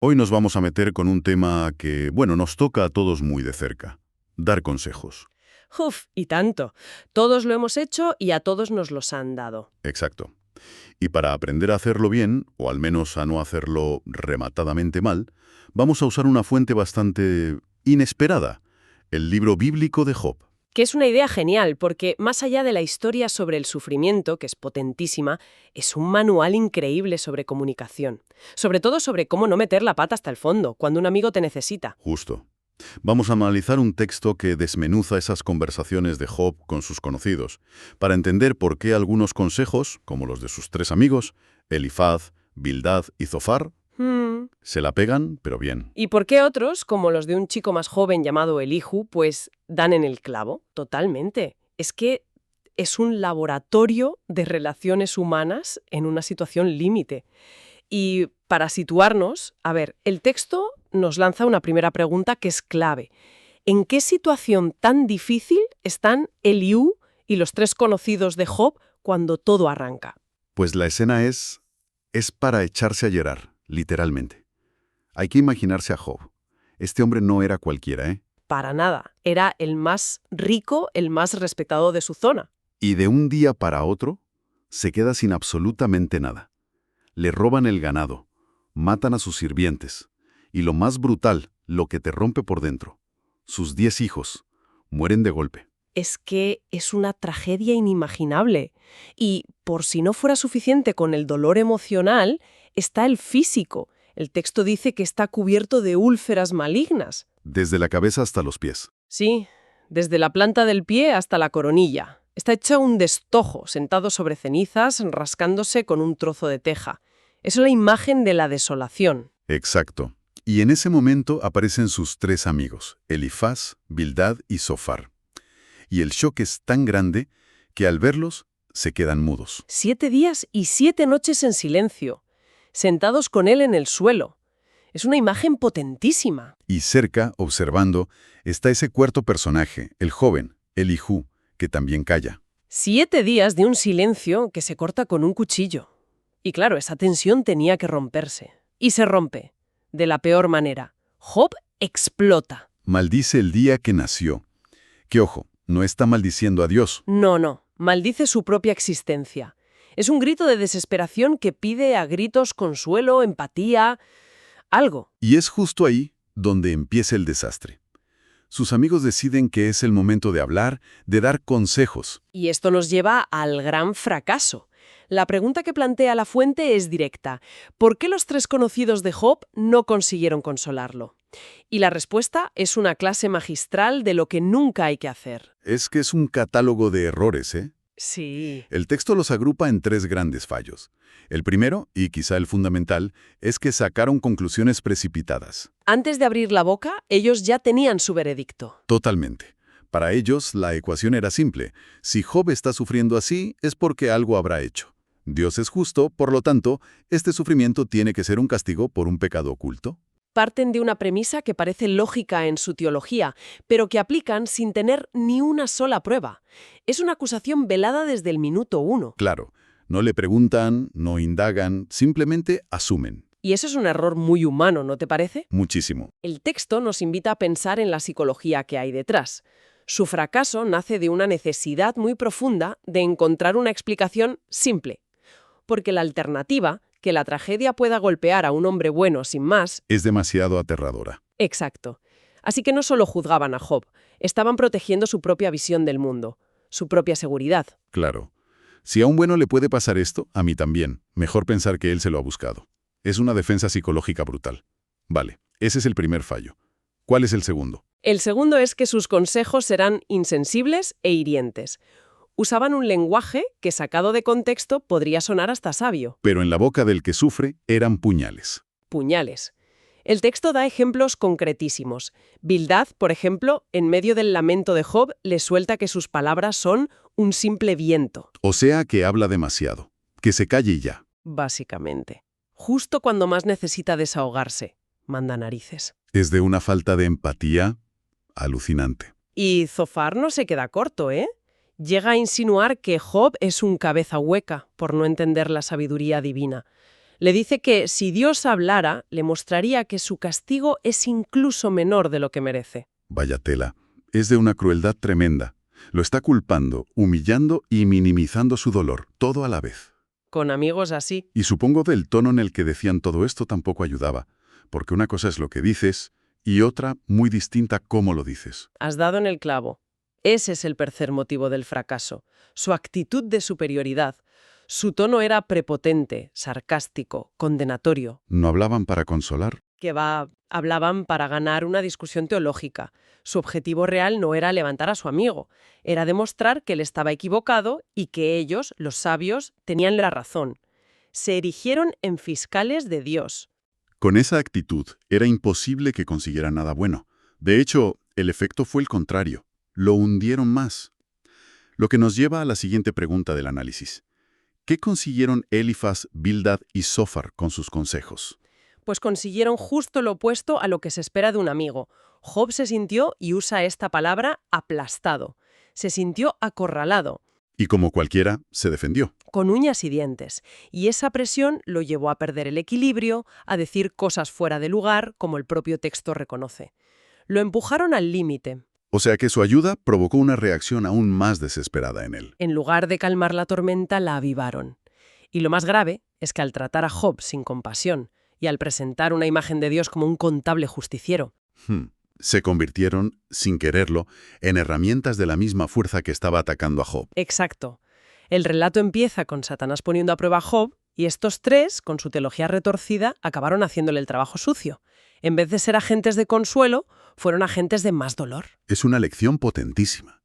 Hoy nos vamos a meter con un tema que, bueno, nos toca a todos muy de cerca. Dar consejos. Uf, y tanto. Todos lo hemos hecho y a todos nos los han dado. Exacto. Y para aprender a hacerlo bien, o al menos a no hacerlo rematadamente mal, vamos a usar una fuente bastante inesperada, el libro bíblico de Job. Que es una idea genial, porque más allá de la historia sobre el sufrimiento, que es potentísima, es un manual increíble sobre comunicación. Sobre todo sobre cómo no meter la pata hasta el fondo, cuando un amigo te necesita. Justo. Vamos a analizar un texto que desmenuza esas conversaciones de Job con sus conocidos, para entender por qué algunos consejos, como los de sus tres amigos, Elifaz, Bildad y Zofar, se la pegan, pero bien. ¿Y por qué otros, como los de un chico más joven llamado Elihu, pues dan en el clavo? Totalmente. Es que es un laboratorio de relaciones humanas en una situación límite. Y para situarnos, a ver, el texto nos lanza una primera pregunta que es clave. ¿En qué situación tan difícil están Eliú y los tres conocidos de Job cuando todo arranca? Pues la escena es para echarse a llorar, literalmente. Hay que imaginarse a Job. Este hombre no era cualquiera, ¿eh? Para nada. Era el más rico, el más respetado de su zona. Y de un día para otro, se queda sin absolutamente nada. Le roban el ganado, matan a sus sirvientes, y lo más brutal, lo que te rompe por dentro, sus 10 hijos mueren de golpe. Es que es una tragedia inimaginable. Y por si no fuera suficiente con el dolor emocional, está el físico. El texto dice que está cubierto de úlceras malignas. Desde la cabeza hasta los pies. Sí, desde la planta del pie hasta la coronilla. Está hecho un destojo, sentado sobre cenizas, rascándose con un trozo de teja. Es la imagen de la desolación. Exacto. Y en ese momento aparecen sus tres amigos, Elifaz, Bildad y Zofar. Y el shock es tan grande que al verlos se quedan mudos. 7 días y 7 noches en silencio, sentados con él en el suelo. Es una imagen potentísima. Y cerca, observando, está ese cuarto personaje, el joven, Elihu, que también calla. 7 días de un silencio que se corta con un cuchillo. Y claro, esa tensión tenía que romperse. Y se rompe. De la peor manera. Job explota. Maldice el día que nació. Que ojo, no está maldiciendo a Dios. No. Maldice su propia existencia. Es un grito de desesperación que pide a gritos consuelo, empatía, algo. Y es justo ahí donde empieza el desastre. Sus amigos deciden que es el momento de hablar, de dar consejos. Y esto nos lleva al gran fracaso. La pregunta que plantea la fuente es directa. ¿Por qué los tres conocidos de Job no consiguieron consolarlo? Y la respuesta es una clase magistral de lo que nunca hay que hacer. Es que es un catálogo de errores, ¿eh? Sí. El texto los agrupa en tres grandes fallos. El primero, y quizá el fundamental, es que sacaron conclusiones precipitadas. Antes de abrir la boca, ellos ya tenían su veredicto. Totalmente. Para ellos, la ecuación era simple. Si Job está sufriendo así, es porque algo habrá hecho. Dios es justo, por lo tanto, este sufrimiento tiene que ser un castigo por un pecado oculto. Parten de una premisa que parece lógica en su teología, pero que aplican sin tener ni una sola prueba. Es una acusación velada desde el minuto 1. Claro, no le preguntan, no indagan, simplemente asumen. Y eso es un error muy humano, ¿no te parece? Muchísimo. El texto nos invita a pensar en la psicología que hay detrás. Su fracaso nace de una necesidad muy profunda de encontrar una explicación simple. Porque la alternativa, que la tragedia pueda golpear a un hombre bueno sin más... Es demasiado aterradora. Exacto. Así que no solo juzgaban a Job, estaban protegiendo su propia visión del mundo, su propia seguridad. Claro. Si a un bueno le puede pasar esto, a mí también. Mejor pensar que él se lo ha buscado. Es una defensa psicológica brutal. Vale, ese es el primer fallo. ¿Cuál es el segundo? El segundo es que sus consejos eran insensibles e hirientes. Usaban un lenguaje que, sacado de contexto, podría sonar hasta sabio. Pero en la boca del que sufre eran puñales. Puñales. El texto da ejemplos concretísimos. Bildad, por ejemplo, en medio del lamento de Job, le suelta que sus palabras son un simple viento. O sea que habla demasiado. Que se calle y ya. Básicamente. Justo cuando más necesita desahogarse. Manda narices. Es de una falta de empatía alucinante. Y Zofar no se queda corto, ¿eh? Llega a insinuar que Job es un cabeza hueca por no entender la sabiduría divina. Le dice que si Dios hablara, le mostraría que su castigo es incluso menor de lo que merece. Vaya tela. Es de una crueldad tremenda. Lo está culpando, humillando y minimizando su dolor, todo a la vez. Con amigos así. Y supongo que el tono en el que decían todo esto tampoco ayudaba, porque una cosa es lo que dices y otra, muy distinta, cómo lo dices. Has dado en el clavo. Ese es el tercer motivo del fracaso. Su actitud de superioridad. Su tono era prepotente, sarcástico, condenatorio. ¿No hablaban para consolar? Hablaban para ganar una discusión teológica. Su objetivo real no era levantar a su amigo, era demostrar que él estaba equivocado y que ellos, los sabios, tenían la razón. Se erigieron en fiscales de Dios. Con esa actitud, era imposible que consiguiera nada bueno. De hecho, el efecto fue el contrario. Lo hundieron más. Lo que nos lleva a la siguiente pregunta del análisis. ¿Qué consiguieron Elifaz, Bildad y Zófar con sus consejos? Pues consiguieron justo lo opuesto a lo que se espera de un amigo. Job se sintió, y usa esta palabra, aplastado. Se sintió acorralado. Y como cualquiera, se defendió. Con uñas y dientes, y esa presión lo llevó a perder el equilibrio, a decir cosas fuera de lugar, como el propio texto reconoce. Lo empujaron al límite. O sea que su ayuda provocó una reacción aún más desesperada en él. En lugar de calmar la tormenta, la avivaron. Y lo más grave es que al tratar a Job sin compasión y al presentar una imagen de Dios como un contable justiciero, Se convirtieron, sin quererlo, en herramientas de la misma fuerza que estaba atacando a Job. exacto. El relato empieza con Satanás poniendo a prueba a Job y estos tres, con su teología retorcida, acabaron haciéndole el trabajo sucio. En vez de ser agentes de consuelo, fueron agentes de más dolor. Es una lección potentísima.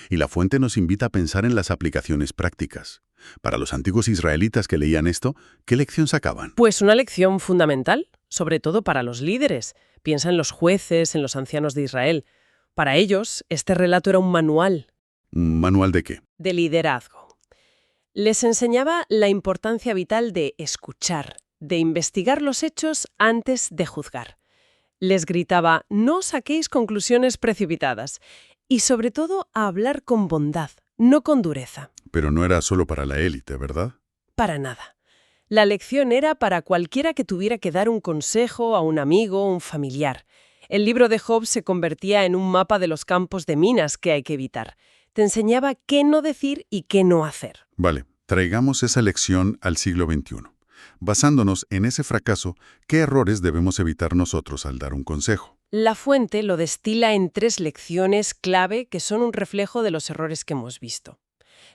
Y la fuente nos invita a pensar en las aplicaciones prácticas. Para los antiguos israelitas que leían esto, ¿qué lección sacaban? Pues una lección fundamental, sobre todo para los líderes. Piensa en los jueces, en los ancianos de Israel. Para ellos, este relato era un manual. ¿Un manual de qué? De liderazgo. Les enseñaba la importancia vital de escuchar, de investigar los hechos antes de juzgar. Les gritaba, no saquéis conclusiones precipitadas y sobre todo a hablar con bondad, no con dureza. Pero no era solo para la élite, ¿verdad? Para nada. La lección era para cualquiera que tuviera que dar un consejo a un amigo o un familiar. El libro de Job se convertía en un mapa de los campos de minas que hay que evitar. Te enseñaba qué no decir y qué no hacer. Vale, traigamos esa lección al siglo XXI. Basándonos en ese fracaso, ¿qué errores debemos evitar nosotros al dar un consejo? La fuente lo destila en 3 lecciones clave que son un reflejo de los errores que hemos visto.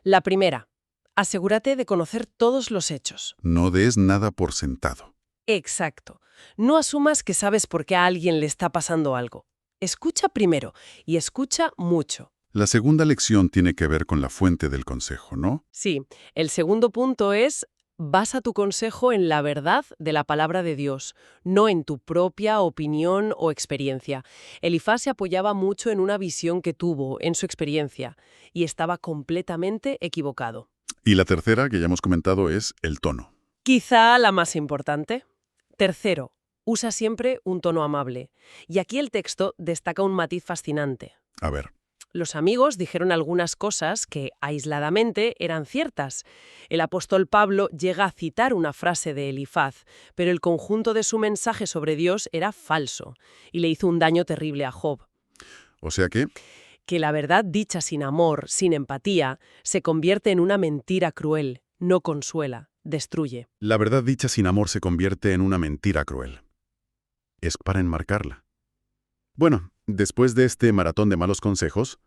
La primera, asegúrate de conocer todos los hechos. No des nada por sentado. Exacto. No asumas que sabes por qué a alguien le está pasando algo. Escucha primero y escucha mucho. La segunda lección tiene que ver con la fuente del consejo, ¿no? Sí, el segundo punto es basa tu consejo en la verdad de la palabra de Dios, no en tu propia opinión o experiencia. Elifaz se apoyaba mucho en una visión que tuvo, en su experiencia, y estaba completamente equivocado. Y la tercera, que ya hemos comentado, es el tono. Quizá la más importante. Tercero, usa siempre un tono amable. Y aquí el texto destaca un matiz fascinante. A ver. Los amigos dijeron algunas cosas que, aisladamente, eran ciertas. El apóstol Pablo llega a citar una frase de Elifaz, pero el conjunto de su mensaje sobre Dios era falso y le hizo un daño terrible a Job. O sea Que la verdad dicha sin amor, sin empatía, se convierte en una mentira cruel, no consuela, destruye. la verdad dicha sin amor se convierte en una mentira cruel. Es para enmarcarla. Bueno, después de este maratón de malos consejos,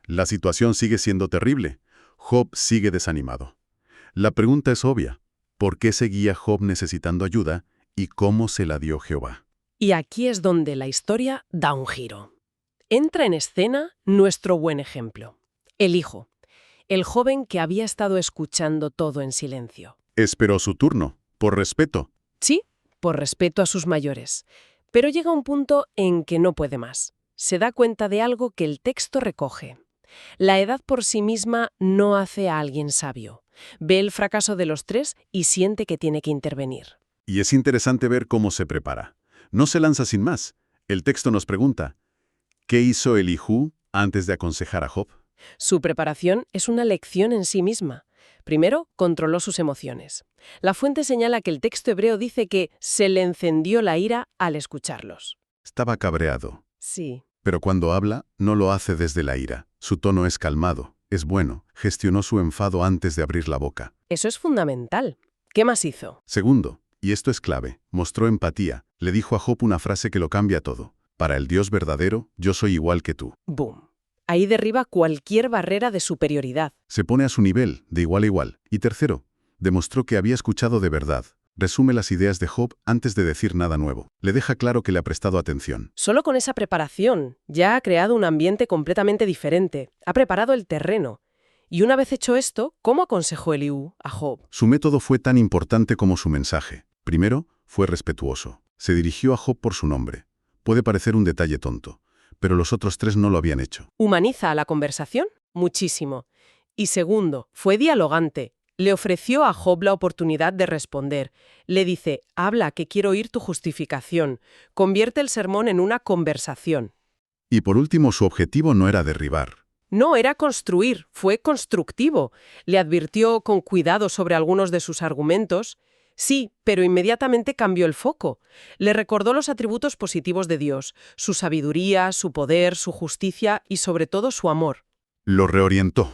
la situación sigue siendo terrible. Job sigue desanimado. La pregunta es obvia. ¿Por qué seguía Job necesitando ayuda y cómo se la dio Jehová? Y aquí es donde la historia da un giro. Entra en escena nuestro buen ejemplo. El hijo, el joven que había estado escuchando todo en silencio. Esperó su turno, por respeto. Sí, por respeto a sus mayores. Pero llega un punto en que no puede más. Se da cuenta de algo que el texto recoge. La edad por sí misma no hace a alguien sabio. Ve el fracaso de los 3 y siente que tiene que intervenir. Y es interesante ver cómo se prepara. No se lanza sin más. El texto nos pregunta, ¿qué hizo Elijú antes de aconsejar a Job? Su preparación es una lección en sí misma. Primero, controló sus emociones. La fuente señala que el texto hebreo dice que se le encendió la ira al escucharlos. Estaba cabreado. Sí. Pero cuando habla, no lo hace desde la ira. Su tono es calmado, es bueno, gestionó su enfado antes de abrir la boca. Eso es fundamental. ¿Qué más hizo? Segundo, y esto es clave, mostró empatía. Le dijo a Job una frase que lo cambia todo. Para el Dios verdadero, yo soy igual que tú. ¡Boom! Ahí derriba cualquier barrera de superioridad. Se pone a su nivel, de igual a igual. Y tercero, demostró que había escuchado de verdad. Resume las ideas de Job antes de decir nada nuevo. Le deja claro que le ha prestado atención. Solo con esa preparación ya ha creado un ambiente completamente diferente. Ha preparado el terreno. Y una vez hecho esto, ¿cómo aconsejó Eliú a Job? Su método fue tan importante como su mensaje. Primero, fue respetuoso. Se dirigió a Job por su nombre. Puede parecer un detalle tonto, pero los otros tres no lo habían hecho. ¿Humaniza a la conversación? Muchísimo. Y segundo, fue dialogante. Le ofreció a Job la oportunidad de responder. Le dice, habla, que quiero oír tu justificación. Convierte el sermón en una conversación. Y por último, su objetivo no era derribar. No era construir, fue constructivo. Le advirtió con cuidado sobre algunos de sus argumentos. Sí, pero inmediatamente cambió el foco. Le recordó los atributos positivos de Dios, su sabiduría, su poder, su justicia y sobre todo su amor. Lo reorientó.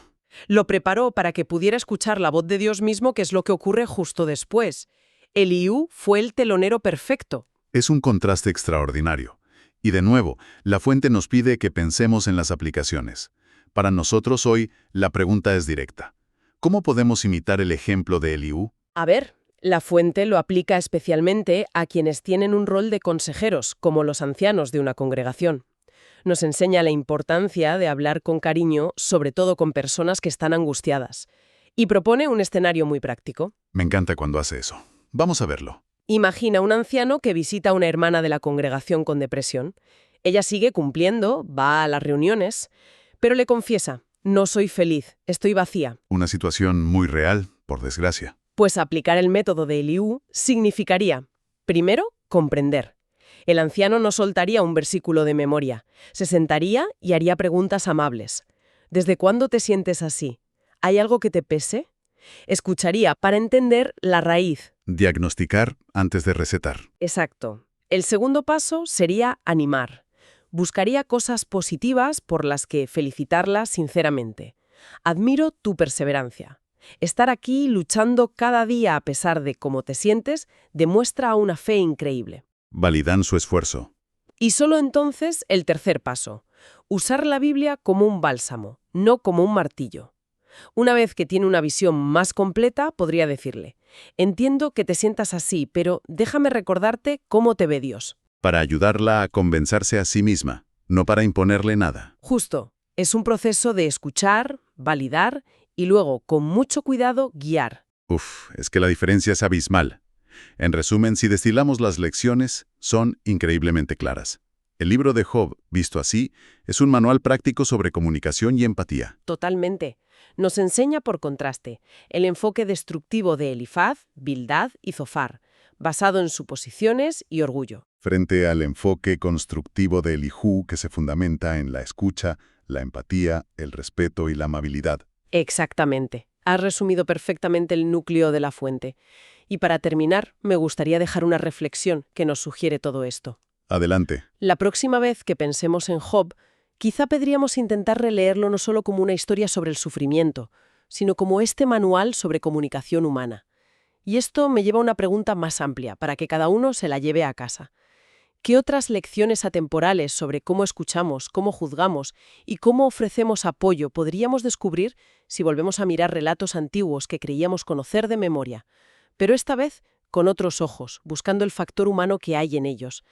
Lo preparó para que pudiera escuchar la voz de Dios mismo, que es lo que ocurre justo después. Eliú fue el telonero perfecto. Es un contraste extraordinario. Y de nuevo, la fuente nos pide que pensemos en las aplicaciones. Para nosotros hoy, la pregunta es directa. ¿Cómo podemos imitar el ejemplo de Eliú? A ver, la fuente lo aplica especialmente a quienes tienen un rol de consejeros, como los ancianos de una congregación. Nos enseña la importancia de hablar con cariño, sobre todo con personas que están angustiadas. Y propone un escenario muy práctico. Me encanta cuando hace eso. Vamos a verlo. Imagina un anciano que visita a una hermana de la congregación con depresión. Ella sigue cumpliendo, va a las reuniones, pero le confiesa, no soy feliz, estoy vacía. Una situación muy real, por desgracia. Pues aplicar el método de Eliú significaría, primero, comprender. El anciano no soltaría un versículo de memoria, se sentaría y haría preguntas amables. ¿Desde cuándo te sientes así? ¿Hay algo que te pese? Escucharía para entender la raíz. Diagnosticar antes de recetar. Exacto. El segundo paso sería animar. Buscaría cosas positivas por las que felicitarla sinceramente. Admiro tu perseverancia. Estar aquí luchando cada día a pesar de cómo te sientes demuestra una fe increíble. Validan su esfuerzo. Y solo entonces el tercer paso. Usar la Biblia como un bálsamo, no como un martillo. Una vez que tiene una visión más completa, podría decirle, entiendo que te sientas así, pero déjame recordarte cómo te ve Dios. Para ayudarla a convencerse a sí misma, no para imponerle nada. Justo, es un proceso de escuchar, validar y luego, con mucho cuidado, guiar. Es que la diferencia es abismal. En resumen, si destilamos las lecciones, son increíblemente claras. El libro de Job, visto así, es un manual práctico sobre comunicación y empatía. Totalmente. Nos enseña, por contraste, el enfoque destructivo de Elifaz, Bildad y Zofar, basado en suposiciones y orgullo. Frente al enfoque constructivo de Eliú, que se fundamenta en la escucha, la empatía, el respeto y la amabilidad. Exactamente. Has resumido perfectamente el núcleo de la fuente. Y para terminar, me gustaría dejar una reflexión que nos sugiere todo esto. Adelante. La próxima vez que pensemos en Job, quizá podríamos intentar releerlo no solo como una historia sobre el sufrimiento, sino como este manual sobre comunicación humana. Y esto me lleva a una pregunta más amplia, para que cada uno se la lleve a casa. ¿Qué otras lecciones atemporales sobre cómo escuchamos, cómo juzgamos y cómo ofrecemos apoyo podríamos descubrir si volvemos a mirar relatos antiguos que creíamos conocer de memoria, pero esta vez con otros ojos, buscando el factor humano que hay en ellos?